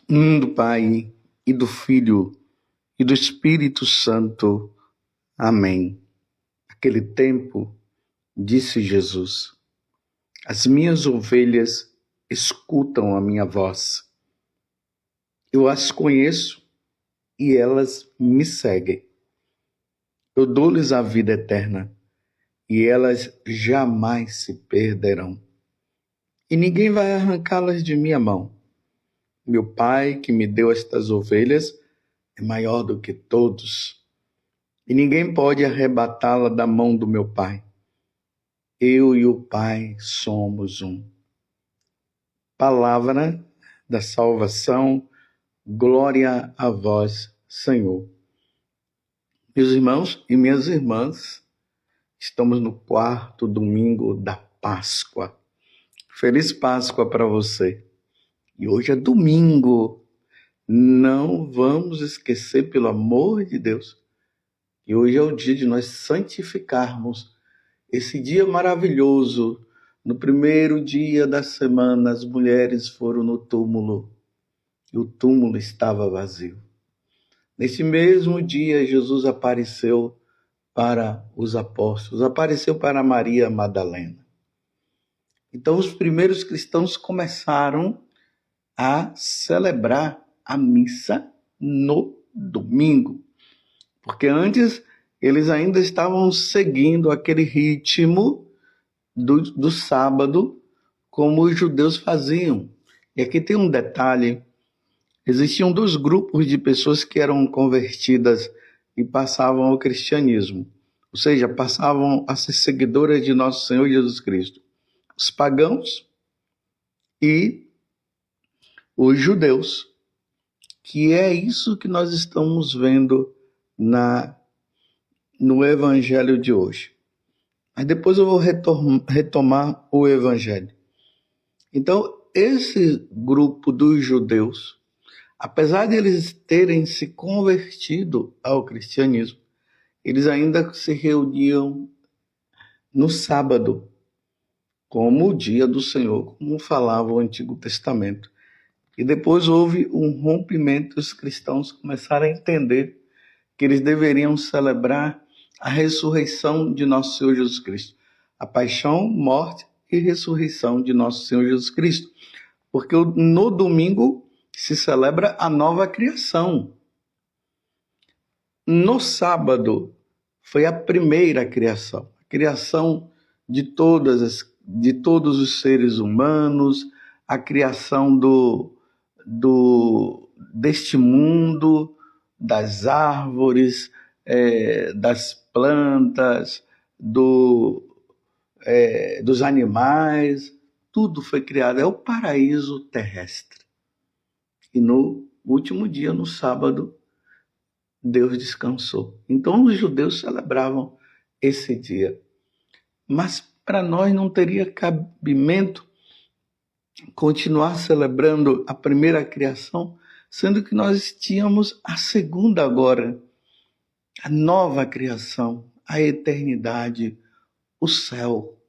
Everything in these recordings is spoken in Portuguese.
Do Pai, e do Filho, e do Espírito Santo. Amém. Naquele tempo, disse Jesus: as minhas ovelhas escutam a minha voz. Eu as conheço e elas me seguem. Eu dou-lhes a vida eterna e elas jamais se perderão. E ninguém vai arrancá-las de minha mão. Meu Pai, que me deu estas ovelhas, é maior do que todos, e ninguém pode arrebatá-la da mão do meu Pai. Eu e o Pai somos um. Palavra da salvação, glória a vós, Senhor. Meus irmãos e minhas irmãs, estamos no 4º domingo da Páscoa. Feliz Páscoa para você. E hoje é domingo. Não vamos esquecer, pelo amor de Deus, que hoje é o dia de nós santificarmos esse dia maravilhoso. No primeiro dia da semana, as mulheres foram no túmulo e o túmulo estava vazio. Nesse mesmo dia, Jesus apareceu para os apóstolos, apareceu para Maria Madalena. Então, os primeiros cristãos começaram a celebrar a missa no domingo, porque antes eles ainda estavam seguindo aquele ritmo do sábado, como os judeus faziam. E aqui tem um detalhe: existiam 2 grupos de pessoas que eram convertidas e passavam ao cristianismo, ou seja, passavam a ser seguidoras de nosso Senhor Jesus Cristo: os pagãos e os judeus, que é isso que nós estamos vendo no evangelho de hoje. Mas depois eu vou retomar o evangelho. Então, esse grupo dos judeus, apesar de eles terem se convertido ao cristianismo, eles ainda se reuniam no sábado, como o dia do Senhor, como falava o Antigo Testamento. E depois houve um rompimento, os cristãos começaram a entender que eles deveriam celebrar a ressurreição de nosso Senhor Jesus Cristo. A paixão, morte e ressurreição de nosso Senhor Jesus Cristo. Porque no domingo se celebra a nova criação. No sábado foi a primeira criação. A criação de todos os seres humanos, a criação deste mundo, das árvores, das plantas, dos animais, tudo foi criado. É o paraíso terrestre. E no último dia, no sábado, Deus descansou. Então os judeus celebravam esse dia. Mas para nós não teria cabimento continuar celebrando a primeira criação, sendo que nós tínhamos a segunda agora, a nova criação, a eternidade, o céu,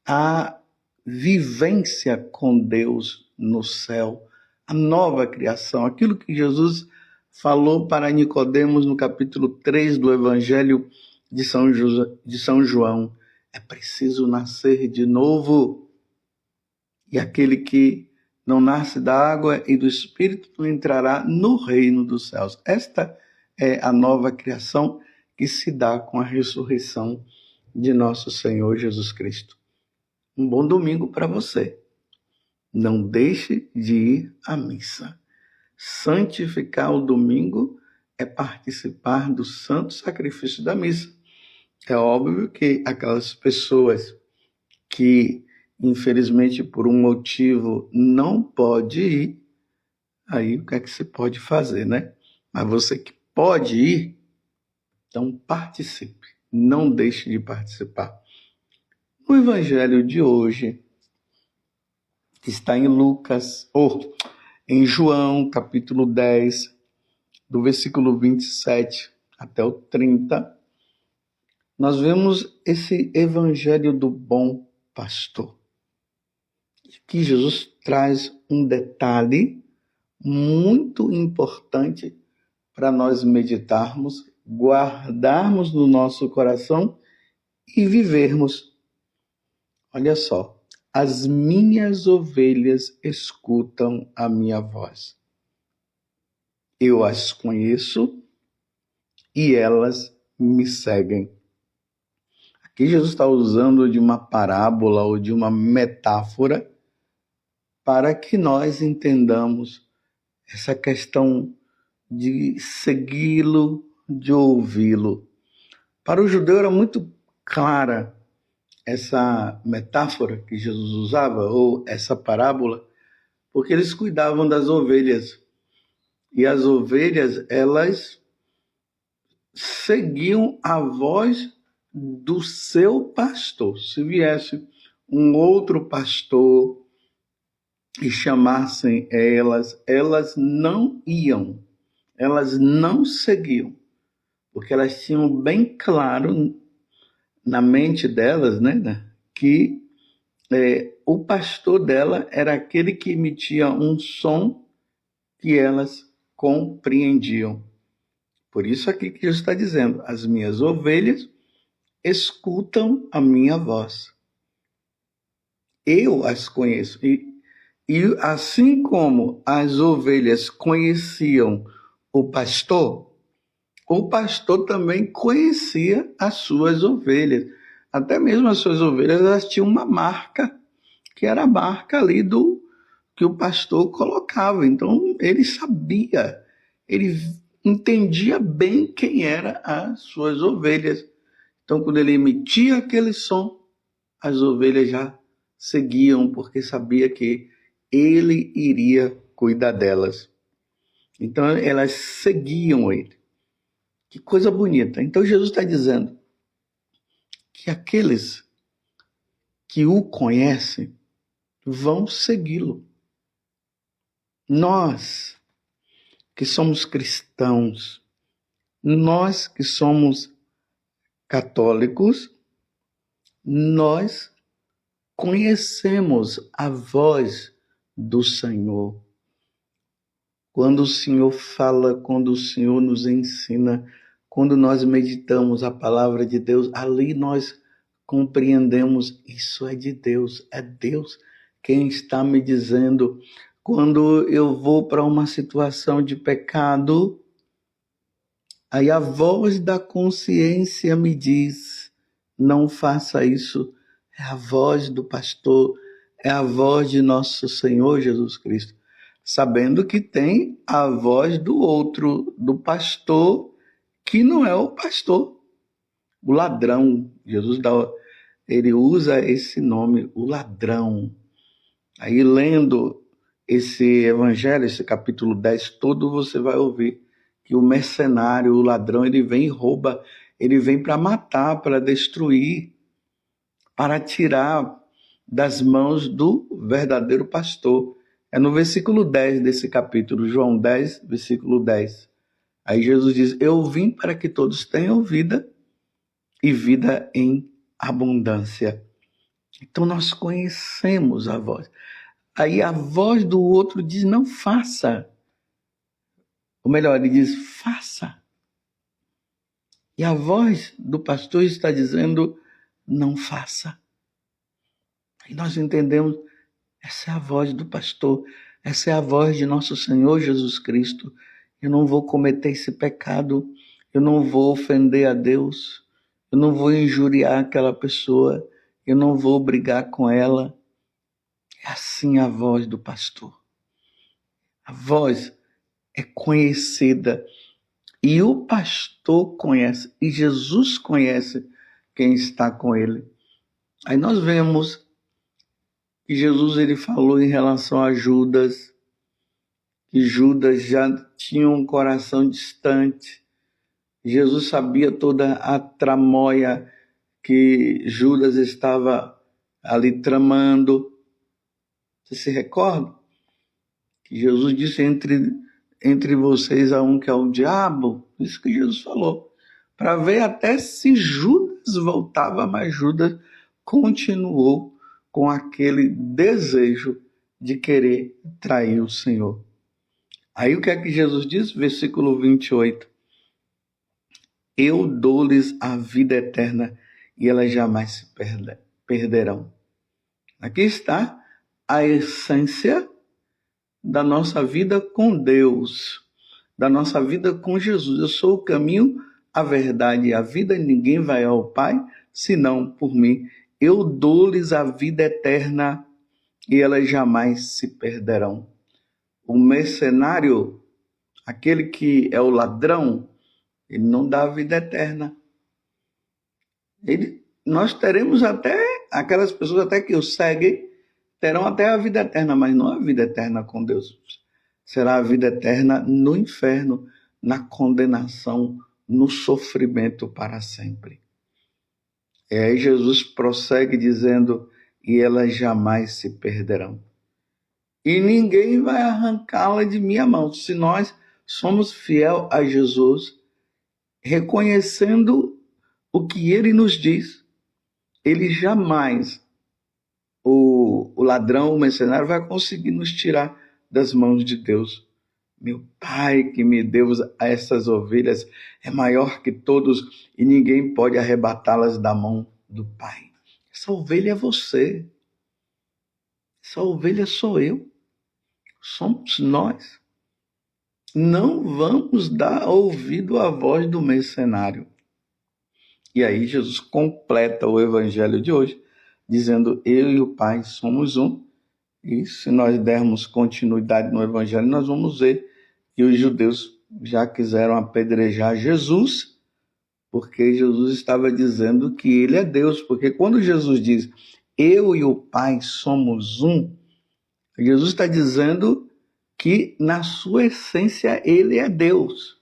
a vivência com Deus no céu, a nova criação, aquilo que Jesus falou para Nicodemos no capítulo 3 do Evangelho de São João. É preciso nascer de novo. E aquele que não nasce da água e do Espírito não entrará no reino dos céus. Esta é a nova criação que se dá com a ressurreição de nosso Senhor Jesus Cristo. Um bom domingo para você. Não deixe de ir à missa. Santificar o domingo é participar do santo sacrifício da missa. É óbvio que aquelas pessoas que infelizmente por um motivo não pode ir, aí o que é que se pode fazer, né? Mas você que pode ir, então participe, não deixe de participar. O evangelho de hoje está em em João, capítulo 10, do versículo 27 até o 30. Nós vemos esse evangelho do bom pastor. Aqui Jesus traz um detalhe muito importante para nós meditarmos, guardarmos no nosso coração e vivermos. Olha só, as minhas ovelhas escutam a minha voz. Eu as conheço e elas me seguem. Aqui Jesus está usando de uma parábola ou de uma metáfora para que nós entendamos essa questão de segui-lo, de ouvi-lo. Para o judeu era muito clara essa metáfora que Jesus usava, ou essa parábola, porque eles cuidavam das ovelhas. E as ovelhas, elas seguiam a voz do seu pastor. Se viesse um outro pastor e chamassem elas, elas não iam, elas não seguiam, porque elas tinham bem claro na mente delas, né, que o pastor dela era aquele que emitia um som que elas compreendiam. Por isso aqui que Jesus está dizendo, as minhas ovelhas escutam a minha voz. Eu as conheço. E assim como as ovelhas conheciam o pastor também conhecia as suas ovelhas. Até mesmo as suas ovelhas, elas tinham uma marca, que era a marca ali do que o pastor colocava. Então, ele sabia, ele entendia bem quem eram as suas ovelhas. Então, quando ele emitia aquele som, as ovelhas já seguiam, porque sabia que ele iria cuidar delas. Então, elas seguiam ele. Que coisa bonita. Então, Jesus está dizendo que aqueles que o conhecem vão segui-lo. Nós que somos cristãos, nós que somos católicos, nós conhecemos a voz do Senhor. Quando o Senhor fala, quando o Senhor nos ensina, quando nós meditamos a palavra de Deus, ali nós compreendemos, isso é de Deus, é Deus quem está me dizendo. Quando eu vou para uma situação de pecado, aí a voz da consciência me diz, não faça isso. É a voz do pastor, é a voz de nosso Senhor Jesus Cristo. Sabendo que tem a voz do outro, do pastor, que não é o pastor, o ladrão. Jesus ele usa esse nome, o ladrão. Aí lendo esse evangelho, esse capítulo 10 todo, você vai ouvir que o mercenário, o ladrão, ele vem e rouba, ele vem para matar, para destruir, para tirar das mãos do verdadeiro pastor. É no versículo 10 desse capítulo, João 10, versículo 10. Aí Jesus diz, eu vim para que todos tenham vida e vida em abundância. Então nós conhecemos a voz. Aí a voz do outro diz, não faça. Ou melhor, ele diz, faça. E a voz do pastor está dizendo, não faça. E nós entendemos, essa é a voz do pastor, essa é a voz de nosso Senhor Jesus Cristo. Eu não vou cometer esse pecado, eu não vou ofender a Deus, eu não vou injuriar aquela pessoa, eu não vou brigar com ela. É assim a voz do pastor. A voz é conhecida e o pastor conhece, e Jesus conhece quem está com ele. Aí nós vemos que Jesus ele falou em relação a Judas, que Judas já tinha um coração distante. Jesus sabia toda a tramóia que Judas estava ali tramando. Você se recorda? Que Jesus disse, entre vocês há um que é o diabo. Isso que Jesus falou. Para ver até se Judas voltava, mas Judas continuou com aquele desejo de querer trair o Senhor. Aí o que é que Jesus diz? Versículo 28. Eu dou-lhes a vida eterna e elas jamais se perderão. Aqui está a essência da nossa vida com Deus, da nossa vida com Jesus. Eu sou o caminho, a verdade e a vida. Ninguém vai ao Pai senão por mim. Eu dou-lhes a vida eterna e elas jamais se perderão. O mercenário, aquele que é o ladrão, ele não dá a vida eterna. Nós teremos até, aquelas pessoas até que o seguem, terão até a vida eterna, mas não a vida eterna com Deus. Será a vida eterna no inferno, na condenação, no sofrimento para sempre. E aí Jesus prossegue dizendo, e elas jamais se perderão. E ninguém vai arrancá-la de minha mão. Se nós somos fiel a Jesus, reconhecendo o que ele nos diz, ele jamais, o ladrão, o mercenário, vai conseguir nos tirar das mãos de Deus. Meu Pai que me deu a essas ovelhas é maior que todos e ninguém pode arrebatá-las da mão do Pai. Essa ovelha é você. Essa ovelha sou eu. Somos nós. Não vamos dar ouvido à voz do mercenário. E aí Jesus completa o evangelho de hoje, dizendo, eu e o Pai somos um. E se nós dermos continuidade no evangelho, nós vamos ver que os judeus já quiseram apedrejar Jesus, porque Jesus estava dizendo que ele é Deus. Porque quando Jesus diz, eu e o Pai somos um, Jesus está dizendo que na sua essência ele é Deus.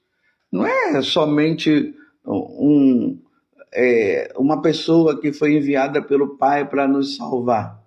Não é somente uma pessoa que foi enviada pelo Pai para nos salvar.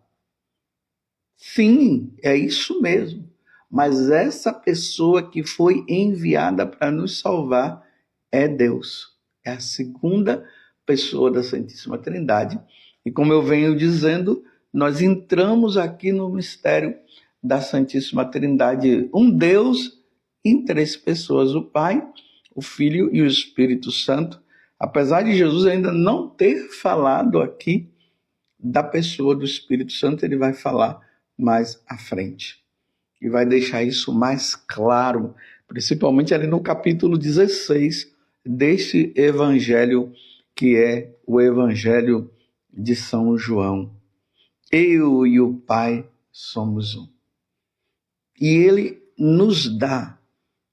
Sim, é isso mesmo. Mas essa pessoa que foi enviada para nos salvar é Deus. É a segunda pessoa da Santíssima Trindade. E como eu venho dizendo, nós entramos aqui no mistério da Santíssima Trindade. Um Deus em três pessoas, o Pai, o Filho e o Espírito Santo. Apesar de Jesus ainda não ter falado aqui da pessoa do Espírito Santo, ele vai falar mais à frente. E vai deixar isso mais claro, principalmente ali no capítulo 16 deste evangelho, que é o evangelho de São João. Eu e o Pai somos um. E ele nos dá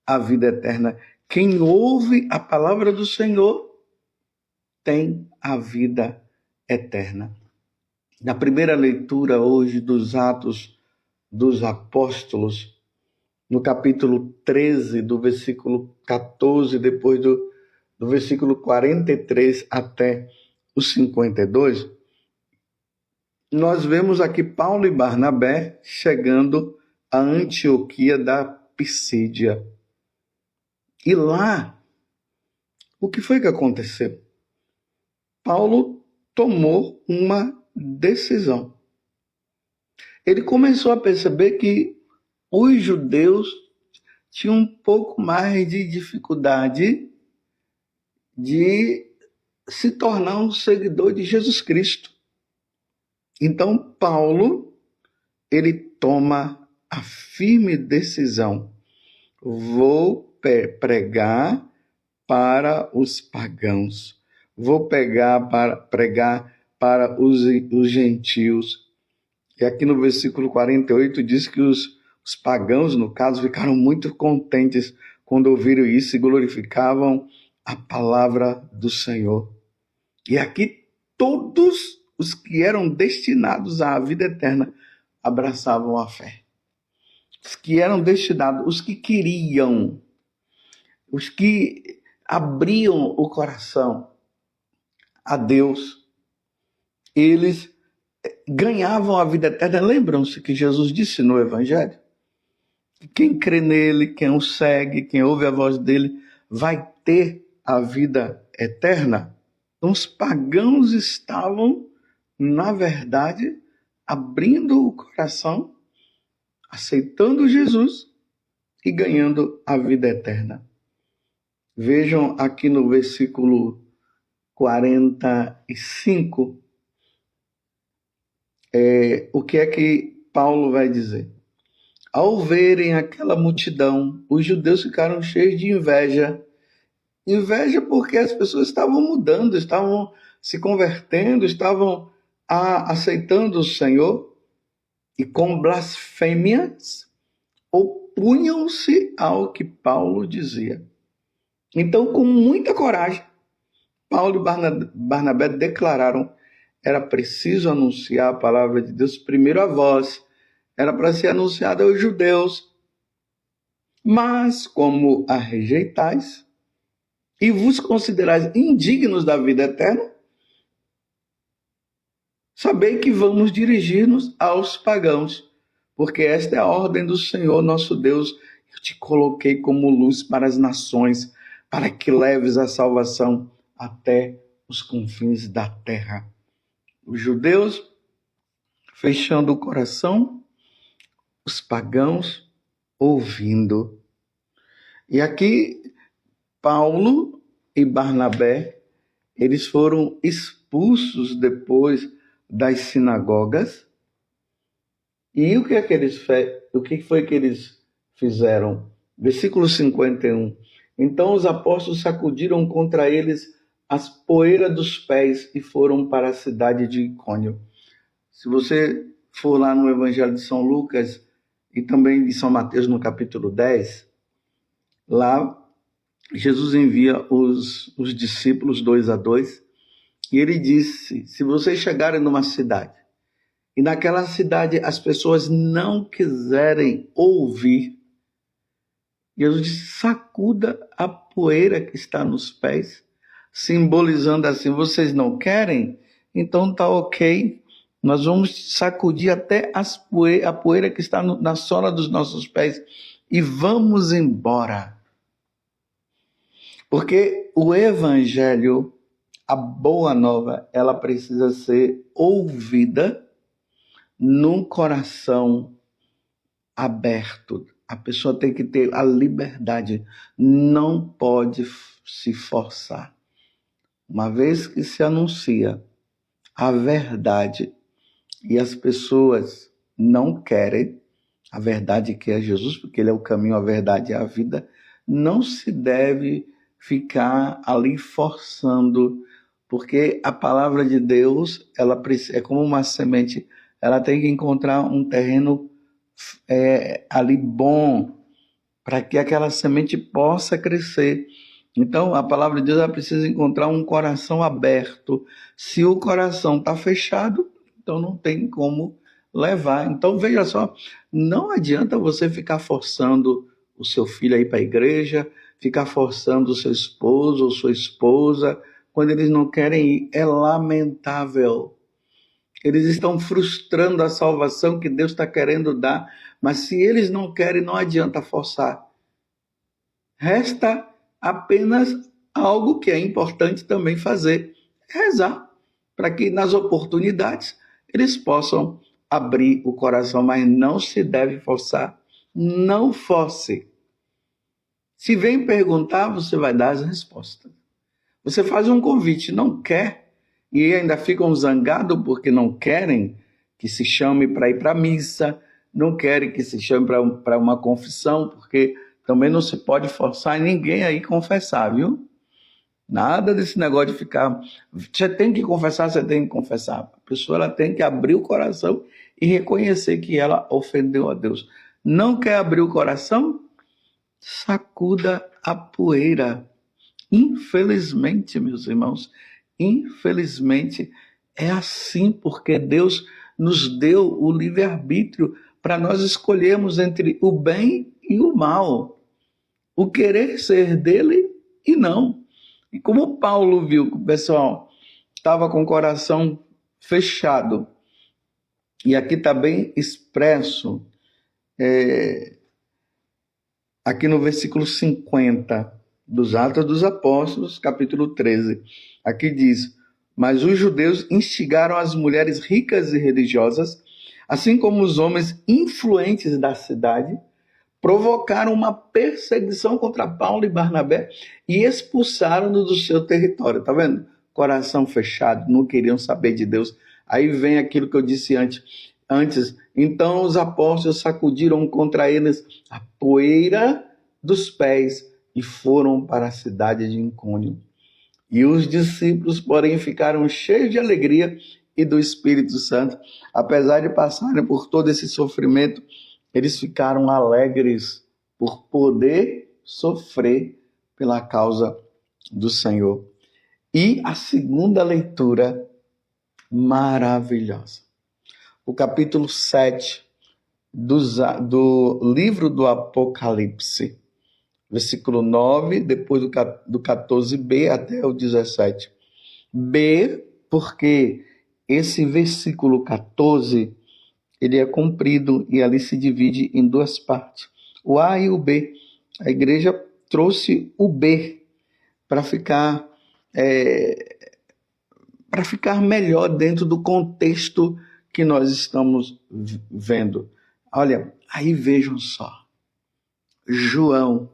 a vida eterna. Quem ouve a palavra do Senhor tem a vida eterna. Na primeira leitura hoje dos Atos dos Apóstolos, no capítulo 13, do versículo 14, depois do versículo 43 até o 52, nós vemos aqui Paulo e Barnabé chegando a Antioquia da Pisídia. E lá, o que foi que aconteceu? Paulo tomou uma decisão. Ele começou a perceber que os judeus tinham um pouco mais de dificuldade de se tornar um seguidor de Jesus Cristo. Então, Paulo, ele toma a firme decisão. Vou pregar para os pagãos. Vou pregar para os gentios. E aqui no versículo 48 diz que os pagãos, no caso, ficaram muito contentes quando ouviram isso e glorificavam a palavra do Senhor. E aqui todos os que eram destinados à vida eterna abraçavam a fé. Os que eram destinados, os que queriam, os que abriam o coração a Deus, eles ganhavam a vida eterna. Lembram-se que Jesus disse no Evangelho? Quem crê nele, quem o segue, quem ouve a voz dele, vai ter a vida eterna. Então os pagãos estavam, na verdade, abrindo o coração, aceitando Jesus e ganhando a vida eterna. Vejam aqui no versículo 45, o que é que Paulo vai dizer. Ao verem aquela multidão, os judeus ficaram cheios de inveja. Inveja porque as pessoas estavam mudando, estavam se convertendo, estavam aceitando o Senhor, e com blasfêmias opunham-se ao que Paulo dizia. Então, com muita coragem, Paulo e Barnabé declararam: era preciso anunciar a palavra de Deus primeiro a vós, era para ser anunciada aos judeus. Mas, como a rejeitais e vos considerais indignos da vida eterna, sabei que vamos dirigir-nos aos pagãos, porque esta é a ordem do Senhor nosso Deus. Eu te coloquei como luz para as nações, para que leves a salvação até os confins da terra. Os judeus fechando o coração, os pagãos ouvindo. E aqui Paulo e Barnabé, eles foram expulsos depois das sinagogas. E o que foi que eles fizeram? Versículo 51. Então os apóstolos sacudiram contra eles as poeiras dos pés e foram para a cidade de Icônio. Se você for lá no Evangelho de São Lucas e também de São Mateus no capítulo 10, lá Jesus envia os discípulos 2 a 2, e ele disse: se vocês chegarem numa cidade e naquela cidade as pessoas não quiserem ouvir, Jesus disse: sacuda a poeira que está nos pés, simbolizando assim: vocês não querem? Então tá ok, nós vamos sacudir até a poeira que está na sola dos nossos pés e vamos embora. Porque o evangelho, a boa nova, ela precisa ser ouvida num coração aberto. A pessoa tem que ter a liberdade, não pode se forçar. Uma vez que se anuncia a verdade e as pessoas não querem a verdade que é Jesus, porque ele é o caminho, a verdade e a vida, não se deve ficar ali forçando, porque a palavra de Deus, ela é como uma semente, ela tem que encontrar um terreno ali bom, para que aquela semente possa crescer. Então, a palavra de Deus, ela precisa encontrar um coração aberto. Se o coração está fechado, então não tem como levar. Então, veja só, não adianta você ficar forçando o seu filho a ir para a igreja, ficar forçando o seu esposo ou sua esposa, quando eles não querem ir. É lamentável. Eles estão frustrando a salvação que Deus está querendo dar, mas se eles não querem, não adianta forçar. Resta apenas algo que é importante também fazer: rezar, para que nas oportunidades eles possam abrir o coração, mas não se deve forçar. Não force. Se vem perguntar, você vai dar as respostas. Você faz um convite, não quer, e ainda ficam zangados porque não querem que se chame para ir para a missa, não querem que se chame para uma confissão, porque também não se pode forçar ninguém a ir confessar, viu? Nada desse negócio de ficar... Você tem que confessar, você tem que confessar. A pessoa ela tem que abrir o coração e reconhecer que ela ofendeu a Deus. Não quer abrir o coração? Sacuda a poeira. Infelizmente, meus irmãos, infelizmente é assim, porque Deus nos deu o livre-arbítrio para nós escolhermos entre o bem e o mal, o querer ser dele e não. E como Paulo viu que o pessoal estava com o coração fechado, e aqui está bem expresso, aqui no versículo 50 dos Atos dos Apóstolos, capítulo 13, aqui diz: mas os judeus instigaram as mulheres ricas e religiosas, assim como os homens influentes da cidade, provocaram uma perseguição contra Paulo e Barnabé e expulsaram-nos do seu território. Tá vendo? Coração fechado, não queriam saber de Deus. Aí vem aquilo que eu disse antes. Então os apóstolos sacudiram contra eles a poeira dos pés e foram para a cidade de Icônio. E os discípulos, porém, ficaram cheios de alegria e do Espírito Santo. Apesar de passarem por todo esse sofrimento, eles ficaram alegres por poder sofrer pela causa do Senhor. E a segunda leitura maravilhosa. O capítulo 7 do livro do Apocalipse. Versículo 9, depois do 14b até o 17. B, porque esse versículo 14, ele é comprido e ali se divide em duas partes. O A e o B. A igreja trouxe o B para ficar melhor dentro do contexto que nós estamos vendo. Olha, aí vejam só. João,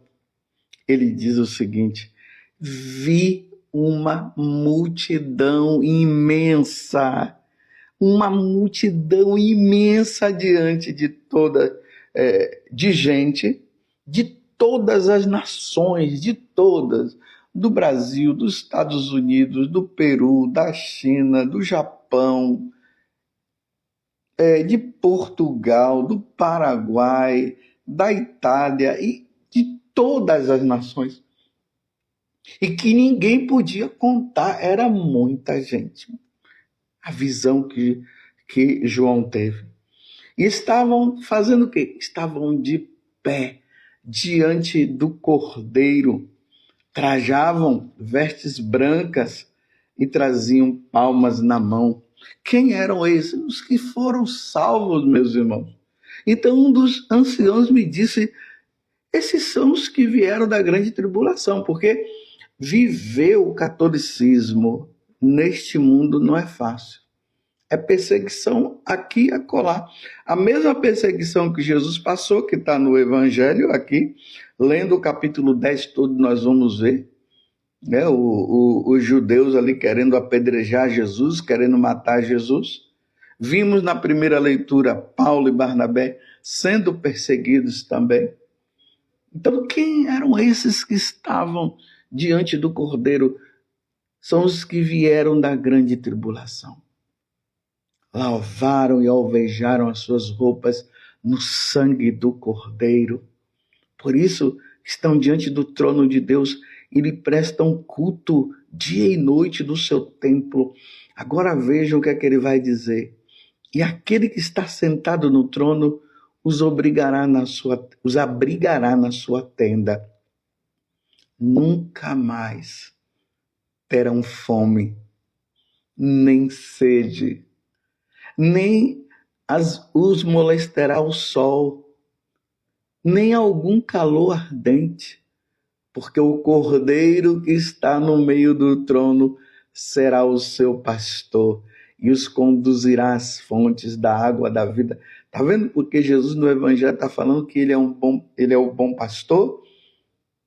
ele diz o seguinte: vi uma multidão imensa diante de gente, de todas as nações, do Brasil, dos Estados Unidos, do Peru, da China, do Japão, de Portugal, do Paraguai, da Itália e de todas as nações. E que ninguém podia contar, era muita gente. A visão que João teve. E estavam fazendo o quê? Estavam de pé diante do Cordeiro, trajavam vestes brancas e traziam palmas na mão. Quem eram esses? Os que foram salvos, meus irmãos. Então um dos anciãos me disse: esses são os que vieram da grande tribulação, porque viver o catolicismo neste mundo não é fácil. É perseguição aqui e acolá. A mesma perseguição que Jesus passou, que está no Evangelho aqui, lendo o capítulo 10 todo, nós vamos ver, né? Os judeus ali querendo apedrejar Jesus, querendo matar Jesus. Vimos na primeira leitura Paulo e Barnabé sendo perseguidos também. Então, quem eram esses que estavam diante do Cordeiro? São os que vieram da grande tribulação. Lavaram e alvejaram as suas roupas no sangue do Cordeiro. Por isso, estão diante do trono de Deus e lhe prestam culto dia e noite do seu templo. Agora vejam o que é que ele vai dizer. E aquele que está sentado no trono os abrigará na sua tenda. Nunca mais terão fome, nem sede, nem os molestará o sol, nem algum calor ardente, porque o Cordeiro que está no meio do trono será o seu pastor e os conduzirá às fontes da água da vida. Está vendo? Porque Jesus no Evangelho está falando que ele é o bom pastor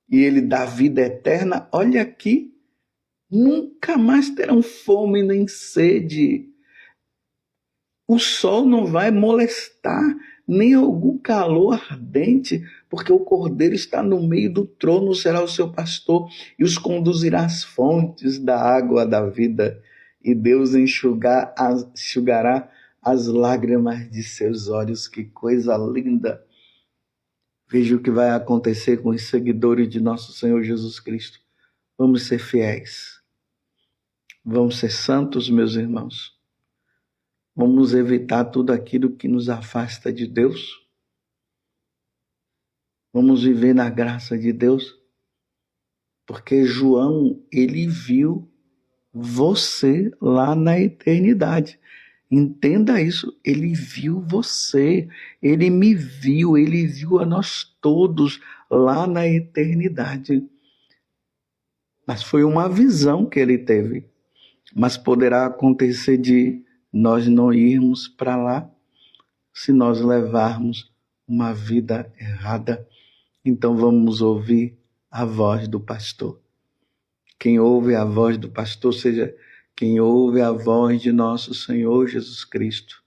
e ele dá vida eterna. Olha aqui, nunca mais terão fome nem sede. O sol não vai molestar, nem algum calor ardente, porque o Cordeiro está no meio do trono, será o seu pastor, e os conduzirá às fontes da água da vida, e Deus enxugará as lágrimas de seus olhos. Que coisa linda! Veja o que vai acontecer com os seguidores de nosso Senhor Jesus Cristo. Vamos ser fiéis. Vamos ser santos, meus irmãos. Vamos evitar tudo aquilo que nos afasta de Deus. Vamos viver na graça de Deus. Porque João, ele viu você lá na eternidade. Entenda isso, ele viu você, ele me viu, ele viu a nós todos lá na eternidade. Mas foi uma visão que ele teve. Mas poderá acontecer de nós não irmos para lá se nós levarmos uma vida errada. Então vamos ouvir a voz do pastor. Quem ouve a voz do pastor, seja quem ouve a voz de nosso Senhor Jesus Cristo,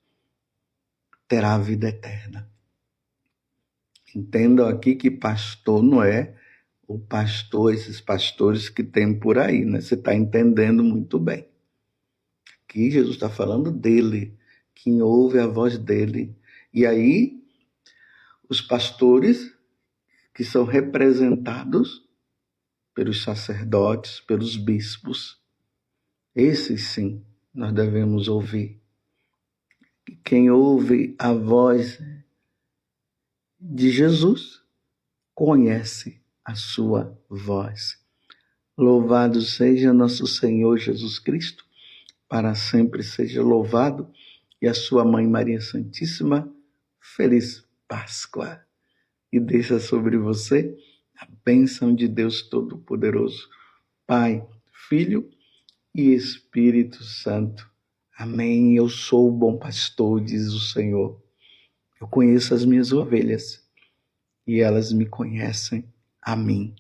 terá a vida eterna. Entendam aqui que pastor não é o pastor, esses pastores que tem por aí, né? Você está entendendo muito bem. Aqui Jesus está falando dele, quem ouve a voz dele. E aí, os pastores que são representados pelos sacerdotes, pelos bispos, esses sim nós devemos ouvir. Quem ouve a voz de Jesus conhece a sua voz. Louvado seja nosso Senhor Jesus Cristo, para sempre seja louvado, e a sua mãe Maria Santíssima, feliz Páscoa. E deixa sobre você a bênção de Deus Todo-Poderoso, Pai, Filho e Espírito Santo. Amém. Eu sou o bom pastor, diz o Senhor. Eu conheço as minhas ovelhas e elas me conhecem a mim.